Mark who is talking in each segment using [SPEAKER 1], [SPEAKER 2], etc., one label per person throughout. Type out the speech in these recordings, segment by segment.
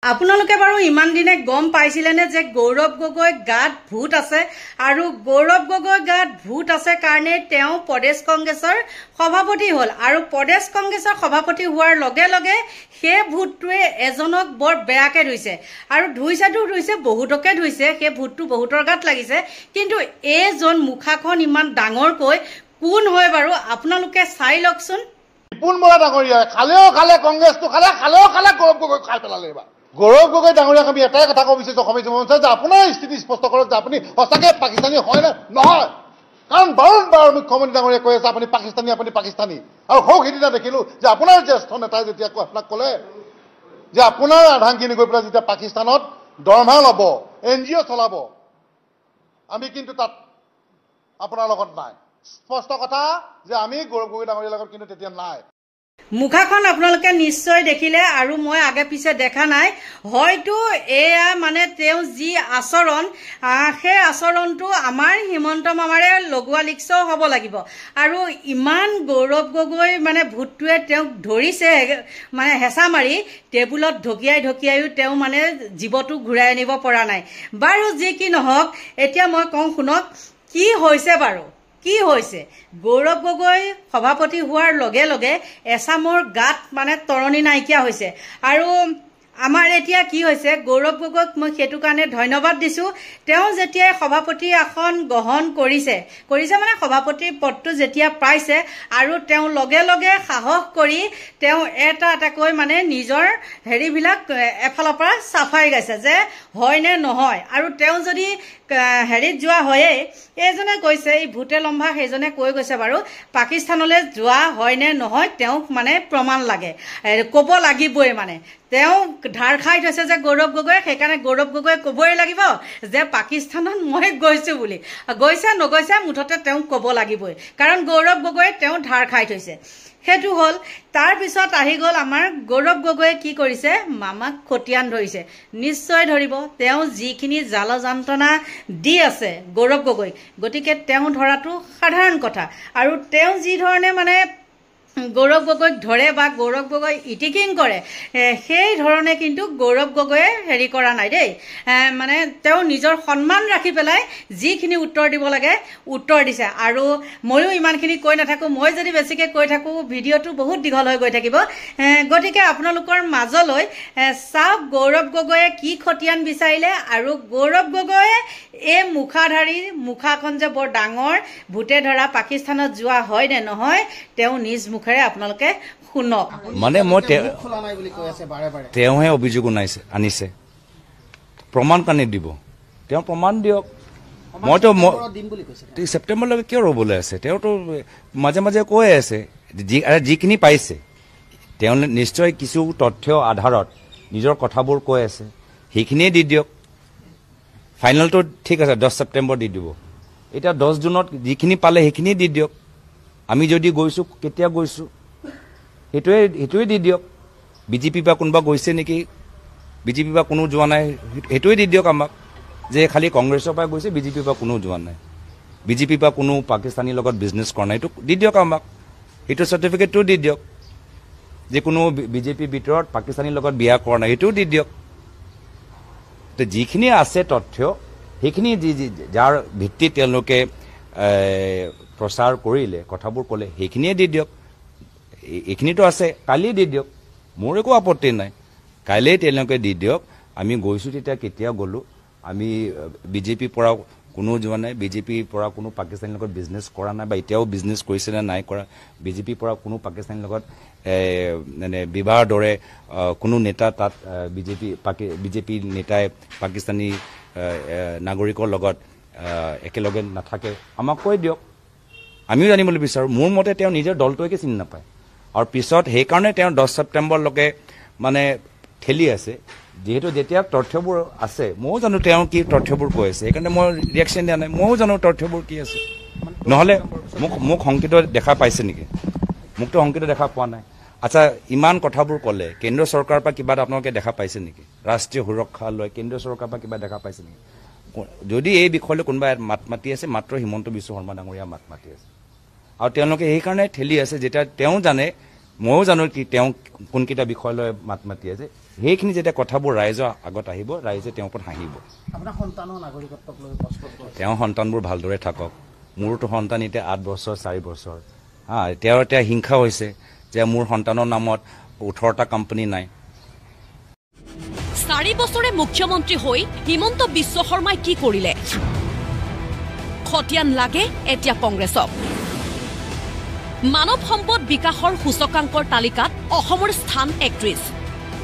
[SPEAKER 1] আপোনালোকে বাৰু ইমান দিনে গম পাইছিলেনে যে গৌৰৱ গগৈ গাত ভূত আছে আৰু গৌৰৱ গগৈ গাত ভূত আছে কাৰণে তেওঁ প্ৰদেশ কংগ্ৰেছৰ সভাপতি হ'ল আৰু প্ৰদেশ কংগ্ৰেছৰ সভাপতি হোৱাৰ লগে লগে সেই ভূতটোৱে এজনক বৰ বেয়াকে ধুইছে আৰু ধুইছে বহুতকে ধুইছে সেই ভূতটো বহুতৰ গাত লাগিছে কিন্তু এইজন মুখাখন ইমান ডাঙৰকৈ কোন হয় বাৰু আপোনালোকে চাই লওকচোন
[SPEAKER 2] বিপুল বৰা ডাঙৰীয়া খালেও খালে কংগ্ৰেছটো খালেও খালে গৌৰৱ গগৈ খাই পেলালে এবাৰ গৌৰৱ গগৈ ডাঙৰীয়াক আমি এটাই কথা ক'ব বিচাৰিছোঁ অসমীয়া মঞ্চত যে আপোনাৰ স্থিতি স্পষ্ট কৰক যে আপুনি সঁচাকৈ পাকিস্তানী হয় নে নহয় কাৰণ বাৰম্বাৰ মুখ্যমন্ত্ৰী ডাঙৰীয়াই কৈ আছে আপুনি পাকিস্তানী আৰু সৌ সিদিনা দেখিলোঁ যে আপোনাৰ জ্যেষ্ঠ নেতাই যেতিয়া আপোনাক ক'লে যে আপোনাৰ আধাংখিনি গৈ পেলাই যেতিয়া পাকিস্তানত দৰমহা ল'ব NGO চলাব আমি কিন্তু তাত আপোনাৰ লগত নাই স্পষ্ট কথা যে আমি গৌৰৱ গগৈ ডাঙৰীয়াৰ লগত কিন্তু তেতিয়া নাই
[SPEAKER 1] মুখাখন আপোনালোকে নিশ্চয় দেখিলে আৰু মই আগে পিছে দেখা নাই হয়তো এয়া মানে তেওঁ যি আচৰণ সেই আচৰণটো আমাৰ হিমন্ত মামাৰে লগোৱা লিখছও হ'ব লাগিব আৰু ইমান গৌৰৱ গগৈ মানে ভূতটোৱে তেওঁক ধৰিছে মানে হেঁচা মাৰি টেবুলত ঢকিয়াইও তেওঁ মানে জীৱটো ঘূৰাই আনিব পৰা নাই বাৰু যি কি নহওক এতিয়া মই কওঁ শুনক কি হৈছে বাৰু কি হৈছে গৌৰৱ গগৈ সভাপতি হোৱাৰ লগে লগে এছামৰ গাত মানে তৰণি নাইকিয়া হৈছে আৰু আমাৰ এতিয়া কি হৈছে গৌৰৱ গগৈক মই সেইটো কাৰণে ধন্যবাদ দিছোঁ তেওঁ যেতিয়া সভাপতি আসন গ্ৰহণ কৰিছে মানে সভাপতি পদটো যেতিয়া পাইছে আৰু তেওঁ লগে লগে সাহস কৰি তেওঁ এটাকৈ মানে নিজৰ হেৰিবিলাক এফালৰ পৰা চাফাই গাইছে যে হয় নে নহয় আৰু তেওঁ যদি হেৰিত যোৱা হয়ে এইজনে কৈছে এই ভূতে লম্ভা সেইজনে কৈ গৈছে বাৰু পাকিস্তানলৈ যোৱা হয় নে নহয় তেওঁক মানে প্ৰমাণ লাগে ক'ব লাগিবই মানে তেওঁ ধাৰ খাই থৈছে যে গৌৰৱ গগৈ সেইকাৰণে গৌৰৱ গগৈ ক'বই লাগিব যে পাকিস্তানত মই গৈছোঁ বুলি গৈছে নগৈছে মুঠতে তেওঁক ক'ব লাগিবই কাৰণ গৌৰৱ গগৈ তেওঁ ধাৰ খাই থৈছে সেইটো হ'ল তাৰপিছত আহি গ'ল আমাৰ গৌৰৱ গগৈয়ে কি কৰিছে মামাক খতিয়ান ধৰিছে নিশ্চয় ধৰিব তেওঁ যিখিনি জাল যন্ত্ৰণা দি আছে গৌৰৱ গগৈ গতিকে তেওঁ ধৰাটো সাধাৰণ কথা আৰু তেওঁ যি ধৰণে মানে গৌৰৱ গগৈক ধৰে বা গৌৰৱ গগৈ ইটিকিং কৰে সেই ধৰণে কিন্তু গৌৰৱ গগৈয়ে হেৰি কৰা নাই দেই মানে তেওঁ নিজৰ সন্মান ৰাখি পেলাই যিখিনি উত্তৰ দিব লাগে উত্তৰ দিছে আৰু ময়ো ইমানখিনি কৈ নাথাকোঁ মই যদি বেছিকৈ কৈ থাকোঁ ভিডিঅ'টো বহুত দীঘল হৈ গৈ থাকিব গতিকে আপোনালোকৰ মাজলৈ চাওক গৌৰৱ গগৈয়ে কি খতিয়ান বিচাৰিলে আৰু গৌৰৱ গগৈয়ে এই মুখাখন যে বৰ ডাঙৰ ভূতে ধৰা পাকিস্তানত যোৱা হয় নে নহয় তেওঁ নিজ মুখেৰে আপোনালোকে শুনক
[SPEAKER 3] মানে মই তেওঁহে অভিযোগ আনিছে প্ৰমাণ কানি দিব তেওঁ প্ৰমাণ দিয়ক মইতো ছেপ্টেম্বৰলৈকে কিয় ৰ'বলৈ আছে তেওঁতো মাজে মাজে কৈ আছে যিখিনি পাইছে তেওঁ নিশ্চয় কিছু তথ্য আধাৰত নিজৰ কথাবোৰ কৈ আছে সেইখিনিয়ে দি দিয়ক ফাইনেলটো ঠিক আছে 10 ছেপ্টেম্বৰ দি দিব এতিয়া 10 জুনত যিখিনি পালে সেইখিনিয়ে দি দিয়ক আমি যদি গৈছোঁ কেতিয়া গৈছোঁ সেইটোৱে দি দিয়ক বিজেপি বা কোনোবা গৈছে নেকি বিজেপি বা কোনো যোৱা নাই সেইটোৱে দি দিয়ক আমাক যে খালি কংগ্ৰেছৰ পৰা গৈছে বিজেপি বা কোনো যোৱা নাই বিজেপি বা কোনো পাকিস্তানীৰ লগত বিজনেছ কৰা নাই এইটো দি দিয়ক আমাক সেইটো চাৰ্টিফিকেটটো দি দিয়ক যে কোনো বিজেপিৰ ভিতৰত পাকিস্তানীৰ লগত বিয়া কৰা নাই সেইটোও দি দিয়ক তো যিখিনি আছে তথ্য সেইখিনি যাৰ ভিত্তিত তেওঁলোকে প্ৰচাৰ কৰিলে কথাবোৰ ক'লে সেইখিনিয়ে দি দিয়ক এইখিনিতো আছে কালি দি দিয়ক মোৰ একো আপত্তি নাই কাইলৈ তেওঁলোকে দি দিয়ক আমি গৈছোঁ তেতিয়া কেতিয়া গ'লোঁ আমি বিজেপিৰ পৰা কোনো যোৱা নাই বিজেপিৰ পৰা কোনো পাকিস্তানীৰ লগত বিজনেছ কৰা নাই বা এতিয়াও বিজনেছ কৰিছে নে নাই কৰা বিজেপিৰ পৰা কোনো পাকিস্তানীৰ লগত মানে বিবাহৰ দৰে কোনো নেতা তাত বিজেপি নেতাই পাকিস্তানী নাগৰিকৰ লগত একেলগে নাথাকে আমাক কৈ দিয়ক আমিও জানিবলৈ বিচাৰোঁ মোৰ মতে তেওঁ নিজৰ দলটোকে চিনি নাপায় আৰু পিছত সেইকাৰণে তেওঁ 10 ছেপ্টেম্বৰলৈকে মানে ঠেলি আছে যিহেতু যেতিয়া তথ্যবোৰ আছে ময়ো জানো তেওঁ কি তথ্যবোৰ কৈ আছে সেইকাৰণে মই ৰিয়েকশ্যন দিয়া নাই ময়ো জানো তথ্যবোৰ কি আছে নহ'লে মোক সংকিত দেখা পাইছে নেকি মোকতো সংকিত দেখা পোৱা নাই আচ্ছা ইমান কথাবোৰ ক'লে কেন্দ্ৰীয় চৰকাৰৰ পৰা কিবা আপোনালোকে দেখা পাইছে নেকি ৰাষ্ট্ৰীয় সুৰক্ষা লৈ কেন্দ্ৰীয় চৰকাৰৰ পৰা কিবা দেখা পাইছে নেকি যদি এই বিষয়লৈ কোনোবা মাত মাতি আছে মাত্ৰ হিমন্ত বিশ্ব শৰ্মা ডাঙৰীয়া মাত মাতি আছে আৰু তেওঁলোকে সেইকাৰণে ঠেলি আছে যেতিয়া তেওঁ জানে ময়ো জানো কি তেওঁ কোনকেইটা বিষয় লৈ মাত মাতি আছে সেইখিনি যেতিয়া কথাবোৰ ৰাইজৰ আগত আহিব, ৰাইজে তেওঁৰ ওপৰত হাঁহিব। তেওঁৰ সন্তানবোৰ ভালদৰে থাকক। মোৰতো সন্তান এতিয়া 8 বছৰ 4 বছৰ তেওঁৰ এতিয়া হিংসা হৈছে যে মোৰ সন্তানৰ নামত 18টা কোম্পানী নাই।
[SPEAKER 4] 4 বছৰে মুখ্যমন্ত্ৰী হৈ হিমন্ত বিশ্ব শৰ্মাই কি কৰিলে? খতিয়ান লাগে এতিয়া কংগ্ৰেছক। মানৱ সম্পদ বিকাশৰ সূচকাংকৰ তালিকাত অসমৰ স্থান 31,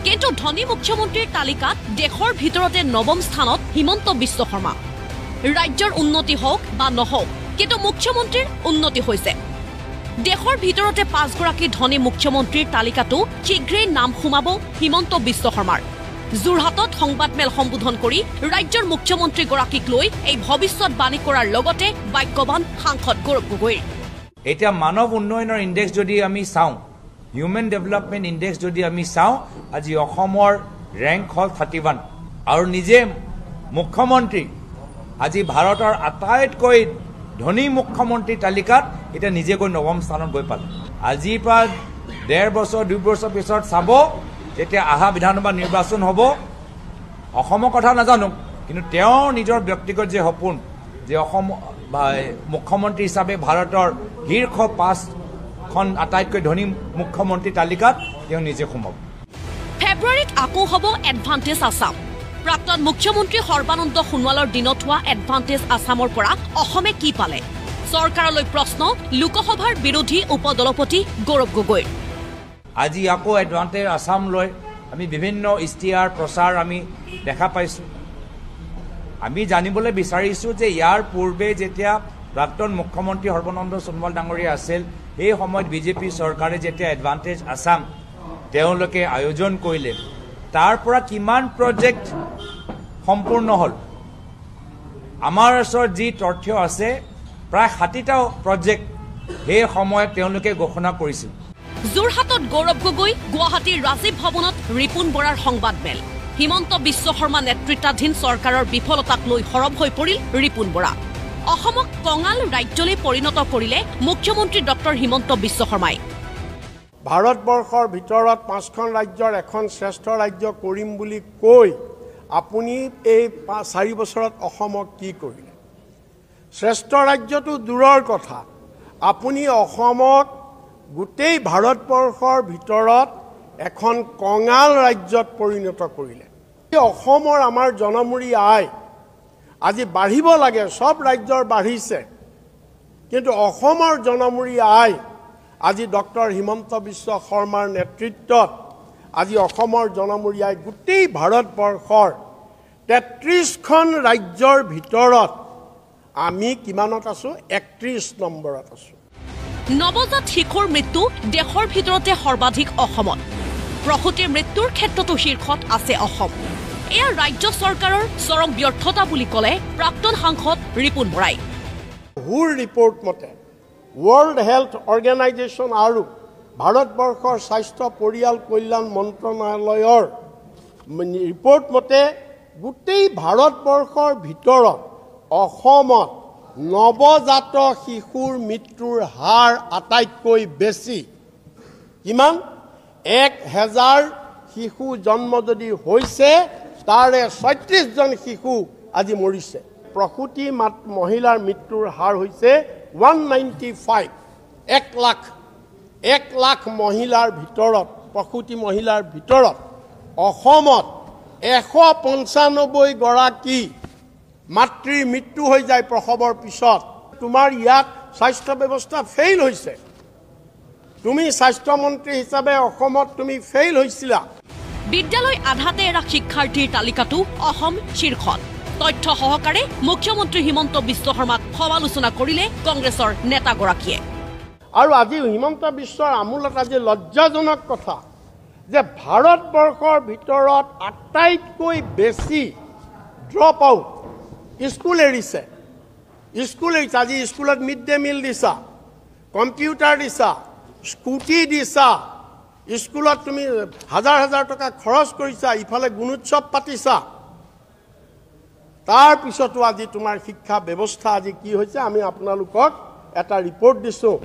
[SPEAKER 4] কিন্তু ধনী মুখ্যমন্ত্ৰীৰ তালিকাত দেশৰ ভিতৰতে 9ম স্থানত হিমন্ত বিশ্ব শৰ্মা। ৰাজ্যৰ উন্নতি হওক বা নহওক, কিন্তু মুখ্যমন্ত্ৰীৰ উন্নতি হৈছে। দেশৰ ভিতৰতে 5গৰাকী ধনী মুখ্যমন্ত্ৰীৰ তালিকাতো শীঘ্ৰেই নাম সোমাব হিমন্ত বিশ্ব শৰ্মাৰ। যোৰহাটত সংবাদমেল সম্বোধন কৰি ৰাজ্যৰ মুখ্যমন্ত্ৰীগৰাকীক লৈ এই ভৱিষ্যৎবাণী কৰাৰ লগতে বাক্যবান সাংসদ গৌৰৱ গগৈ।
[SPEAKER 3] এতিয়া মানৱ উন্নয়নৰ ইণ্ডেক্স যদি আমি চাওঁ, হিউমেন ডেভেলপমেণ্ট ইণ্ডেক্স যদি আমি চাওঁ, আজি অসমৰ ৰেংক হ'ল 31 আৰু নিজে মুখ্যমন্ত্ৰী আজি ভাৰতৰ আটাইতকৈ ধনী মুখ্যমন্ত্ৰীৰ তালিকাত এতিয়া নিজে গৈ 9ম স্থানত গৈ পালে। আজিৰ পৰা 1.5 বছৰ 2 বছৰ পিছত চাব, যেতিয়া অহা বিধানসভা নিৰ্বাচন হ'ব, অসমৰ কথা নাজানো, কিন্তু তেওঁৰ নিজৰ ব্যক্তিগত যে সপোন যে অসম মুখ্যমন্ত্ৰী হিচাপে ভাৰতৰ শীৰ্ষ 5খন আটাইতকৈ ধনী মুখ্যমন্ত্ৰী তালিকাত তেওঁ নিজে সোমাব।
[SPEAKER 4] ফেব্ৰুৱাৰীত আকৌ হ'ব এডভান্টেজ আছাম। প্ৰাক্তন মুখ্যমন্ত্ৰী সৰ্বানন্দ সোণোৱালৰ দিনত হোৱা এডভান্টেজ আছামৰ পৰা অসমে কি পালে? চৰকাৰলৈ প্ৰশ্ন লোকসভাৰ বিৰোধী উপদলপতি গৌৰৱ গগৈৰ।
[SPEAKER 3] আজি আকৌ এডভান্টেজ আছাম লৈ আমি বিভিন্ন ইস্তিহাৰ প্ৰচাৰ আমি দেখা পাইছোঁ। আমি জানিবলৈ বিচাৰিছোঁ যে ইয়াৰ পূৰ্বে যেতিয়া প্ৰাক্তন মুখ্যমন্ত্ৰী সৰ্বানন্দ সোণোৱাল ডাঙৰীয়া আছিল, সেই সময়ত বিজেপি চৰকাৰে যেতিয়া এডভান্টেজ আছাম তেওঁলোকে আয়োজন কৰিলে, তাৰ পৰা কিমান প্ৰজেক্ট সম্পূৰ্ণ হ'ল? আমাৰ ওচৰত যি তথ্য আছে, প্ৰায় 60টা প্ৰজেক্ট সেই সময়ত তেওঁলোকে ঘোষণা কৰিছিল।
[SPEAKER 4] যোৰহাটত গৌৰৱ গগৈ, গুৱাহাটীৰ ৰাজীৱ ভৱনত ৰিপুণ বৰাৰ সংবাদমেল। হিমন্ত বিশ্ব শৰ্মা নেতৃত্বাধীন চৰকাৰৰ বিফলতাক লৈ সৰব হৈ পৰিল ৰিপুণ বৰা। অসমক কঙাল ৰাজ্যলৈ পৰিণত কৰিলে মুখ্যমন্ত্ৰী ডক্টৰ হিমন্ত বিশ্ব শৰ্মাই।
[SPEAKER 5] ভাৰতবৰ্ষৰ ভিতৰত 5খন ৰাজ্যৰ এখন শ্ৰেষ্ঠ ৰাজ্য কৰিম বুলি কৈ আপুনি এই 4 বছৰত অসমক কি কৰিলে? শ্ৰেষ্ঠ ৰাজ্যটো দূৰৰ কথা, আপুনি অসমক গোটেই ভাৰতবৰ্ষৰ ভিতৰত এখন কঙাল ৰাজ্যত পৰিণত কৰিলে। অসমৰ আমাৰ জনমূৰি আয় আজি বাঢ়িব লাগে, সব ৰাজ্যৰ বাঢ়িছে, কিন্তু অসমৰ জনমূৰি আয় আজি ডক্টৰ হিমন্ত বিশ্ব শৰ্মাৰ নেতৃত্বত আজি অসমৰ জনমূৰি আয় গোটেই ভাৰতবৰ্ষৰ 33খন ৰাজ্যৰ ভিতৰত আমি কিমানত আছোঁ? 31 নম্বৰত আছোঁ।
[SPEAKER 4] নৱজাত শিশুৰ মৃত্যু দেশৰ ভিতৰতে সৰ্বাধিক অসমত। প্ৰসূতিৰ মৃত্যুৰ ক্ষেত্ৰতো শীৰ্ষত আছে অসম। এয়া ৰাজ্য চৰকাৰৰ চৰম ব্যৰ্থতা বুলি ক'লে প্ৰাক্তন সাংসদ ৰিপুণ বৰাই।
[SPEAKER 5] হুৰ ৰিপৰ্ট মতে ৱৰ্ল্ড হেল্থ অৰ্গেনাইজেশ্যন আৰু ভাৰতবৰ্ষৰ স্বাস্থ্য পৰিয়াল কল্যাণ মন্ত্ৰণালয়ৰ ৰিপৰ্ট মতে গোটেই ভাৰতবৰ্ষৰ ভিতৰত অসমত নৱজাত শিশুৰ মৃত্যুৰ হাৰ আটাইতকৈ বেছি। কিমান? 1000 শিশু জন্ম যদি হৈছে, তাৰে 36জন শিশু আজি মৰিছে। প্ৰসূতি মহিলাৰ মৃত্যুৰ হাৰ হৈছে 195। 1 লাখ মহিলাৰ ভিতৰত, প্ৰসূতি মহিলাৰ ভিতৰত অসমত 195 গৰাকী মাতৃৰ মৃত্যু হৈ যায় প্ৰসৱৰ পিছত। তোমাৰ ইয়াত স্বাস্থ্য ব্যৱস্থা ফেইল হৈছে। তুমি স্বাস্থ্যমন্ত্ৰী হিচাপে অসমত তুমি ফেইল হৈছিলা।
[SPEAKER 4] বিদ্যালয় আধাতে এৰা শিক্ষাৰ্থীৰ তালিকাতো অসম শীৰ্ষত। তথ্য সহকাৰে মুখ্যমন্ত্ৰী হিমন্ত বিশ্ব শৰ্মাক সমালোচনা কৰিলে কংগ্ৰেছৰ নেতাগৰাকীয়ে।
[SPEAKER 5] আৰু আজি হিমন্ত বিশ্বৰ আমোলত আজি লজ্জাজনক কথা যে ভাৰতবৰ্ষৰ ভিতৰত আটাইতকৈ বেছি ড্ৰপ আউট স্কুল এৰিছে। আজি স্কুলত মিড ডে মিল দিছা, কম্পিউটাৰ দিছা, স্কুটি দিছা, স্কুলত তুমি হাজাৰ টকা খৰচ কৰিছা, ইফালে গুণোৎসৱ পাতিছা, তাৰ পিছতো আজি তোমাৰ শিক্ষা ব্যৱস্থা আজি কি হৈছে আমি আপোনালোকক এটা ৰিপৰ্ট দিছোঁ।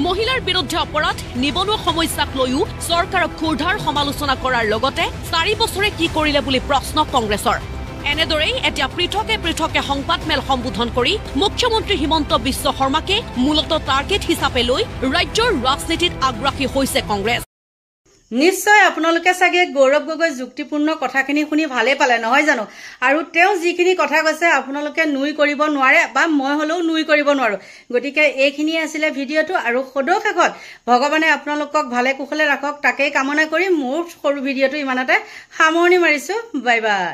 [SPEAKER 4] মহিলাৰ বিৰুদ্ধে অপৰাধ নিবনুৱা সমস্যাক লৈও চৰকাৰক ক্ষুৰধাৰ সমালোচনা কৰাৰ লগতে 4 বছৰে কি কৰিলে বুলি প্ৰশ্ন কংগ্ৰেছৰ এনেদৰেই এতিয়া পৃথকে সংবাদমেল সম্বোধন কৰি মুখ্যমন্ত্ৰী হিমন্ত বিশ্ব শৰ্মাকে মূলতঃ টাৰ্গেট হিচাপে লৈ ৰাজ্যৰ ৰাজনীতিত আগ্ৰাসী হৈছে কংগ্ৰেছ
[SPEAKER 1] নিশ্চয় আপোনালোকে চাগে গৌৰৱ গগৈ যুক্তিপূৰ্ণ কথাখিনি শুনি ভালে পালে নহয় জানো আৰু তেওঁ যিখিনি কথা কৈছে আপোনালোকে নুই কৰিব নোৱাৰে বা মই হলেও নুই কৰিব নোৱাৰো গতিকে এইখিনি আছিল ভিডিঅটো আৰু সদৌ শেষত ভগৱানে আপোনালোকক ভালে কুশলে ৰাখক তাকেই কামনা কৰি মোৰ সৰু ভিডিঅটো ইমানতে সামৰণি মাৰিছো বাই বাই